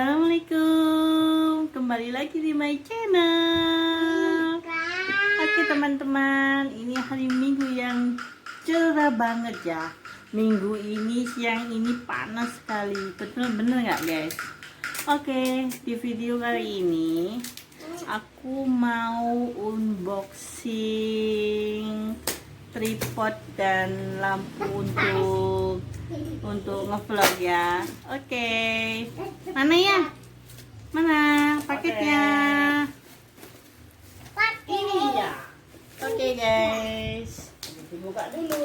Assalamualaikum, kembali lagi di my channel. Oke teman-teman, ini hari Minggu yang cerah banget ya. Minggu ini, siang ini panas sekali. Bener-bener nggak guys? Oke, di video kali ini aku mau unboxing tripod dan lampu untuk ngevlog ya. Oke. Mana ya? Mana paketnya? Ini ya. Oke guys. Dibuka dulu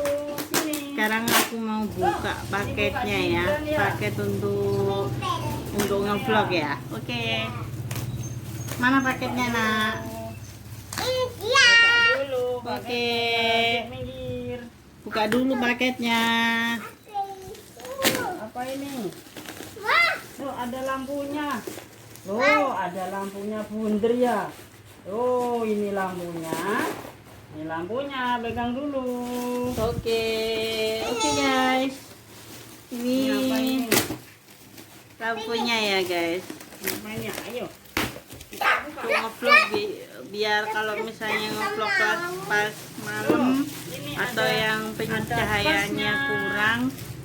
sini. Sekarang aku mau buka paketnya ya. Paket untuk ngevlog ya. Oke. Mana paketnya, Nak? Dulu. Oke. Minggir. Buka dulu paketnya. Apa ini? Oh, ada lampunya. Oh, ada lampunya bunder ya. Oh, ini lampunya. Ini lampunya, pegang dulu. Oke. Oke guys. Ini apa Ini ini? lampunya ya guys. Apa ini? Ayo. Untuk ngevlog biar kalau misalnya ngevlog pas malam Ini atau ada- yang pencahayaannya pasnya. kurang,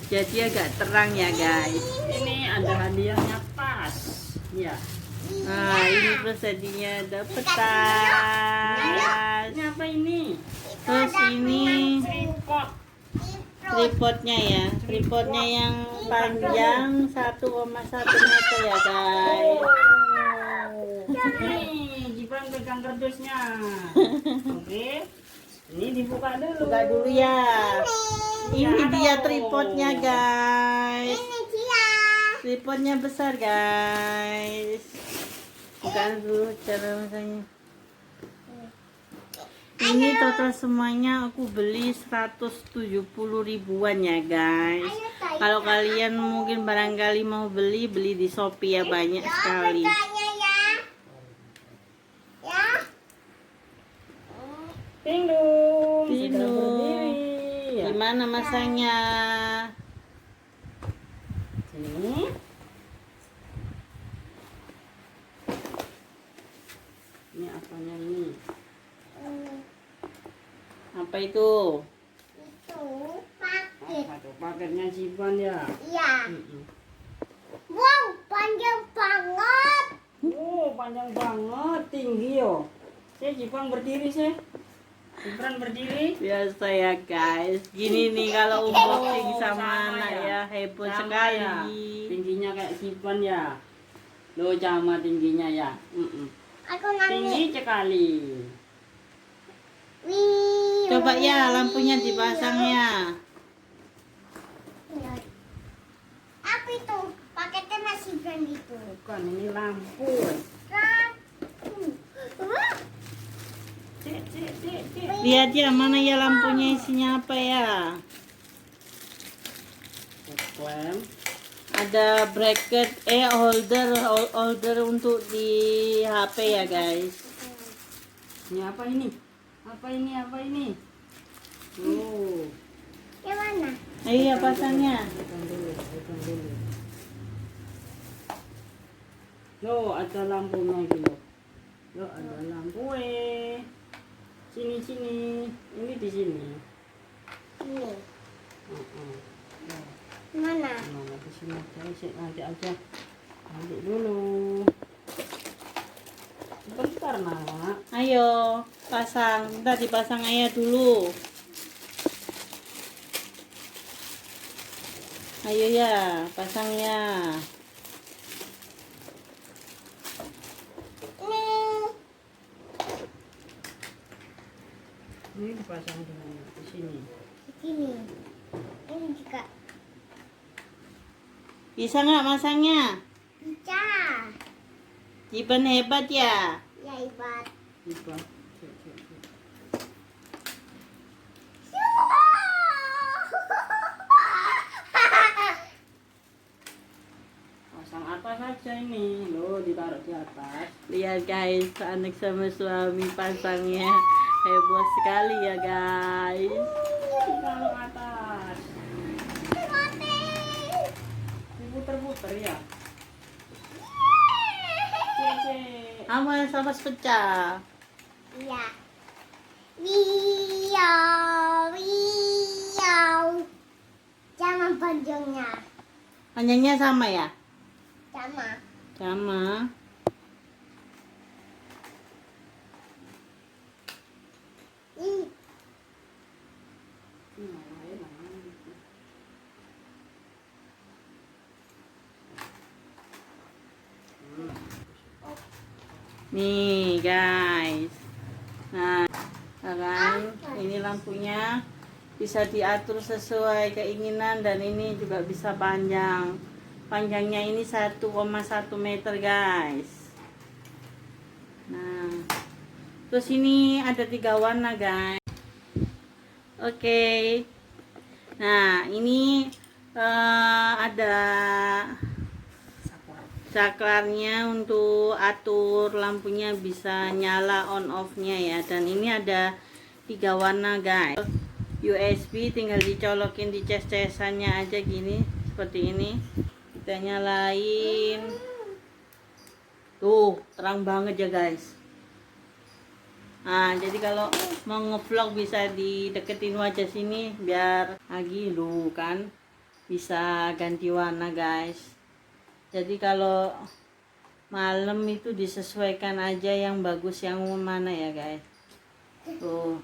jadi agak terang ya guys. Ini ada hadiahnya pas. Ya. Nah ini persedianya dapet tas. Ini apa ini? Terus ini Tripod. tripodnya ya, tripodnya yang panjang 1,1 meter ya guys. Nih, Jibran pegang kardusnya. Oke. Ini dibuka dulu. Buka dulu ya. Ini Ya, dia aduh. tripodnya guys. Tripodnya besar guys. Bukan dulu cara masanya. Ini total semuanya aku beli 170 ribuan ya guys. Kalau kalian mungkin barangkali mau beli di Shopee ya, banyak sekali. Tindung. Sudah Tindung. berdiri. Ya. Gimana masanya? Sini. Ini apanya ini? Apa itu? Apa tuh? Paketnya Jibran ya. Mm-mm. Panjang banget. Oh, panjang banget, tinggi yo. Saya Jibran berdiri sih. Jibran berdiri. Biasa ya guys. Gini nih kalau unboxing sama anak ya, heboh Sama sekali. ya. Tingginya kayak Jibran ya. Lo sama tingginya ya. Aku nangis. Tinggi sekali. Coba ya lampunya dipasang ya. Apa itu? Paketnya masih brand itu. Bukan, ini lampu. Cek, cek, cek, cek. Lihat ya mana ya lampunya, isinya apa ya? Klem. Ada bracket holder untuk di HP ya guys. Ini apa ini? Apa ini? Apa ini? Oh, Yang mana? Ayo ya pasangnya. tekan dulu, tekan dulu. Loh, ada lampunya gitu. Loh, ada lampu. Sini, sini. Ini di sini. Ini. Heeh. Loh, Mana? nah, di sini aja, nanti aja. Ambil dulu. Bentar, Nak. Ayo pasang. Bentar dipasang ayah dulu. Ayo ya pasangnya. Ini. Ini dipasang di mana? Di sini. Begini. Ini juga Bisa nggak masangnya? bisa. Jiban hebat ya. Ya ibat. Coba. Cek, cek, cek. Pasang atas aja ini. Loh, ditaruh di atas. Lihat guys, anak sama suami pasangnya heboh sekali ya guys. Ditaruh atas. Diputer-puter ya. Awas, awas pecah. Iya. Riau, riau. Jangan panjangnya. Panjangnya sama ya? Sama. Sama. Ih, Nih guys. Nah, sekarang ini lampunya bisa diatur sesuai keinginan dan ini juga bisa panjang. Panjangnya ini 1,1 meter guys. Nah, terus ini ada 3 warna guys. Oke. Nah, ini ada saklarnya untuk atur lampunya bisa nyala on off nya ya, dan ini ada 3 warna guys. USB tinggal dicolokin di cas-casannya aja gini, seperti ini. Kita nyalain. Tuh, terang banget ya guys. Nah, jadi kalau mau ngevlog bisa dideketin wajah sini biar lagi lu kan bisa ganti warna guys. Jadi kalau malam itu disesuaikan aja yang bagus yang mana ya guys. Tuh.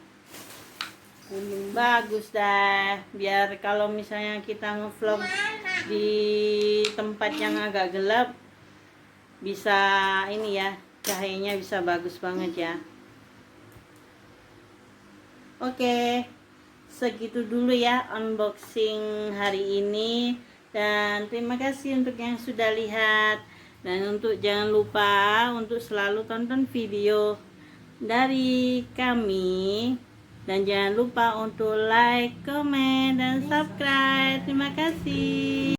Bagus dah. Biar kalau misalnya kita ngevlog di tempat yang agak gelap bisa ini ya, cahayanya bisa bagus banget ya. Oke. Segitu dulu ya unboxing hari ini. Dan terima kasih untuk yang sudah lihat. Dan untuk jangan lupa untuk selalu tonton video dari kami. Dan jangan lupa untuk like, comment, dan subscribe. Terima kasih.